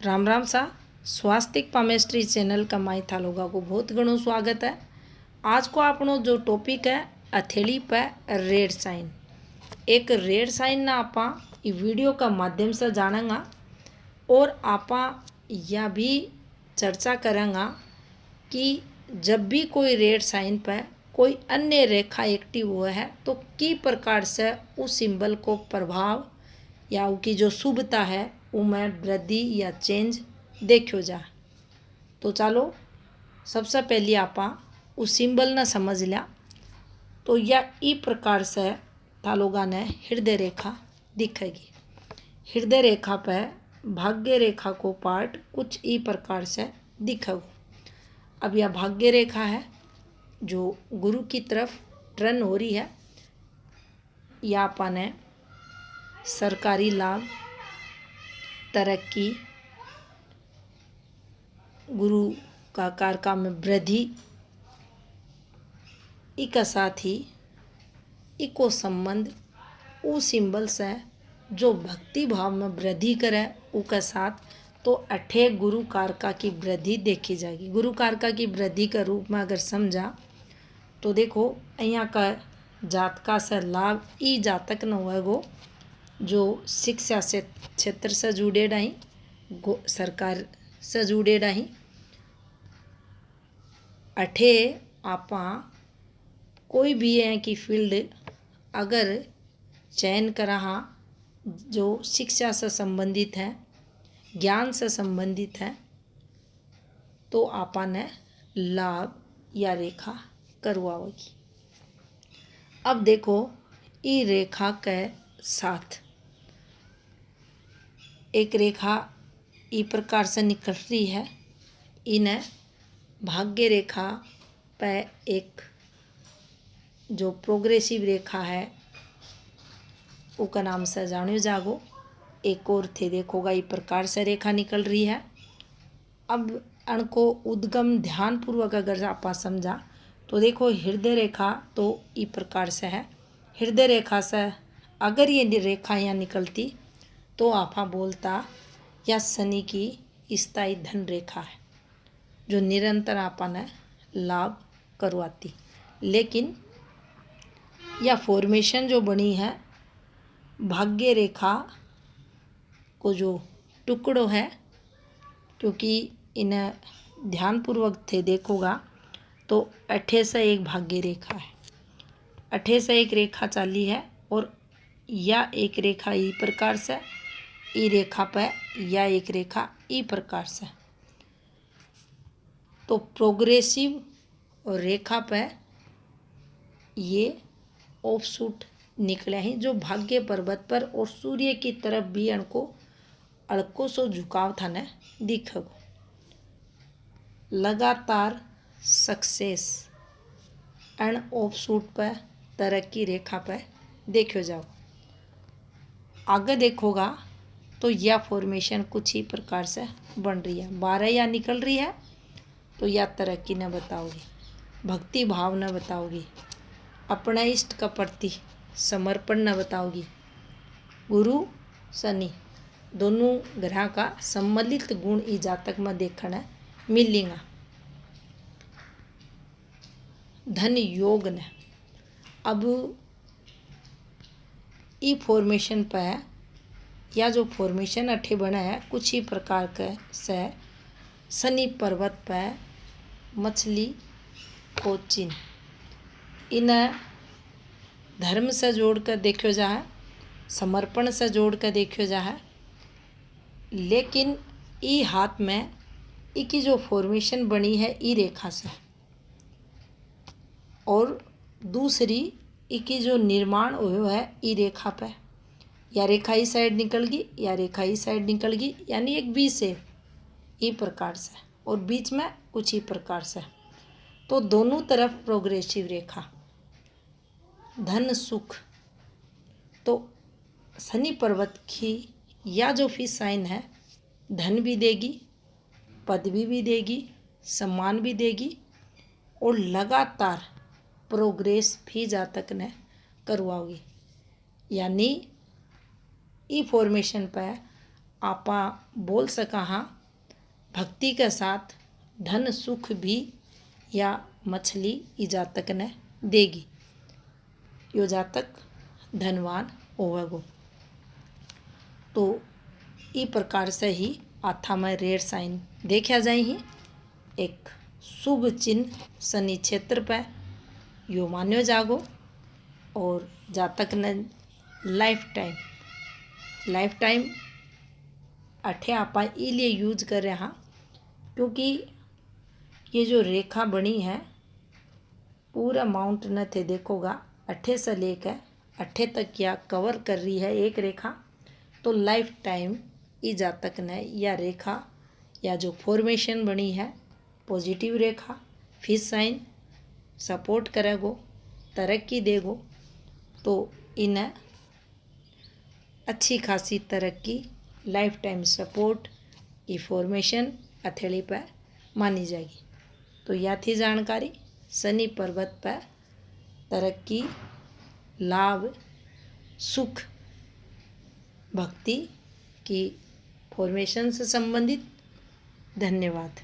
राम राम सा स्वास्तिक palmistry channel का माई था लोगा को बहुत घणो स्वागत है। आज को आपनो जो टॉपिक है हथेली पे रेड साइन। एक रेड साइन ना आपा ये वीडियो का माध्यम से जानेंगा और आपा यह भी चर्चा करेंगा कि जब भी कोई रेड साइन पे कोई अन्य रेखा एक्टिव हुआ है तो की प्रकार से उस सिंबल को प्रभाव या उसकी जो शुभता है उनमें वृद्धि या चेंज देखो जा। तो चलो सबसे पहले आपा उस सिंबल ने समझ लिया। तो यह ई प्रकार से तालोगा ने हृदय रेखा दिखेगी। हृदय रेखा पे भाग्य रेखा को पार्ट कुछ ई प्रकार से दिखेगा। अब यह भाग्य रेखा है जो गुरु की तरफ टर्न हो रही है। यह आपा ने सरकारी लाभ, तरक्की, गुरु का कारका में वृद्धि, इसका साथ ही इको संबंध उस सिंबल से जो भक्ति भाव में वृद्धि करे उसके साथ तो अठे गुरु कारका की वृद्धि देखी जाएगी। गुरु कारका की वृद्धि के रूप में अगर समझा तो देखो यहाँ का जातका से लाभ ई जातक न होएगो जो शिक्षा से क्षेत्र से जुड़े रही, सरकार से जुड़े रही। अठे आपा कोई भी है कि फील्ड अगर चयन करा जो शिक्षा से संबंधित है, ज्ञान से संबंधित है, तो आपा ने लाभ या रेखा करवाएगी। अब देखो ई रेखा के साथ एक रेखा ई प्रकार से निकल रही है। इन्हें भाग्य रेखा पे एक जो प्रोग्रेसिव रेखा है उसका नाम से जानियो जागो। एक और थे देखोगा ई प्रकार से रेखा निकल रही है। अब अनको उद्गम ध्यान पूर्वक अगर आप समझा तो देखो हृदय रेखा तो ई प्रकार से है। हृदय रेखा से अगर ये रेखा यहाँ निकलती तो आपा बोलता या शनि की स्थायी धन रेखा है जो निरंतर आपा ने लाभ करवाती। लेकिन यह फॉर्मेशन जो बनी है भाग्य रेखा को जो टुकड़ो है, क्योंकि इन्हें ध्यानपूर्वक थे देखोगा तो अठे से एक भाग्य रेखा है, अठे से एक रेखा चाली है और या एक रेखा ई प्रकार से ई रेखा पे या एक रेखा ई प्रकार से। तो प्रोग्रेसिव रेखा पे ये ऑफशूट निकले हैं जो भाग्य पर्वत पर और सूर्य की तरफ भी इनको अड़को सो झुकाव था ने दिखो। लगातार सक्सेस एंड ऑफशूट पे तरक्की रेखा पे देखो जाओ। आगे देखोगा तो यह फॉर्मेशन कुछ ही प्रकार से बन रही है। 12 या निकल रही है तो यह तरक्की न बताओगी, भक्ति भाव न बताओगी, अपने इष्ट का प्रति समर्पण न बताओगी। गुरु शनि दोनों ग्रह का सम्मिलित गुण ई जातक में देखने मिलेगा। धन योग ने अब ई फॉर्मेशन पे या जो फॉर्मेशन अठे बना है कुछ ही प्रकार के से शनि पर्वत पे मछली को चिन्ह इन्हें धर्म से जोड़ कर देखो जा है, समर्पण से जोड़ कर देखो जा है। लेकिन ई हाथ में ई की जो फॉर्मेशन बनी है ई रेखा से और दूसरी ई की जो निर्माण हुआ है ई रेखा पे, या रेखा ई साइड निकल गई या रेखा ई साइड निकल गई, यानी एक बी से ई प्रकार से और बीच में कुछ ही प्रकार से। तो दोनों तरफ प्रोग्रेसिव रेखा, धन सुख। तो शनि पर्वत की या जो फिश साइन है धन भी देगी, पदवी भी देगी, सम्मान भी देगी और लगातार प्रोग्रेस भी जातक ने करवाओगी। यानी ई फॉर्मेशन पे आपा बोल सका हाँ, भक्ति के साथ धन सुख भी या मछली ई जातक ने देगी। यो जातक धनवान होवेगो। तो ई प्रकार से ही आथा में रेड साइन देखा जाए ही एक शुभ चिन्ह शनि क्षेत्र पे यो मान्यो जागो। और जातक ने लाइफ टाइम अठे आपा इसलिए यूज कर रहे हैं क्योंकि ये जो रेखा बनी है पूरा माउंट न थे देखोगा अठे से लेकर अठे तक या कवर कर रही है एक रेखा। तो लाइफ टाइम ई जातक ने या रेखा या जो फॉर्मेशन बनी है पॉजिटिव रेखा फिश साइन सपोर्ट करेगो, तरक्की देगो। तो इन्हें अच्छी खासी तरक्की लाइफ टाइम सपोर्ट ई फॉर्मेशन हथेली पर मानी जाएगी। तो यह थी जानकारी शनि पर्वत पर तरक्की, लाभ, सुख, भक्ति की फॉर्मेशन से संबंधित। धन्यवाद।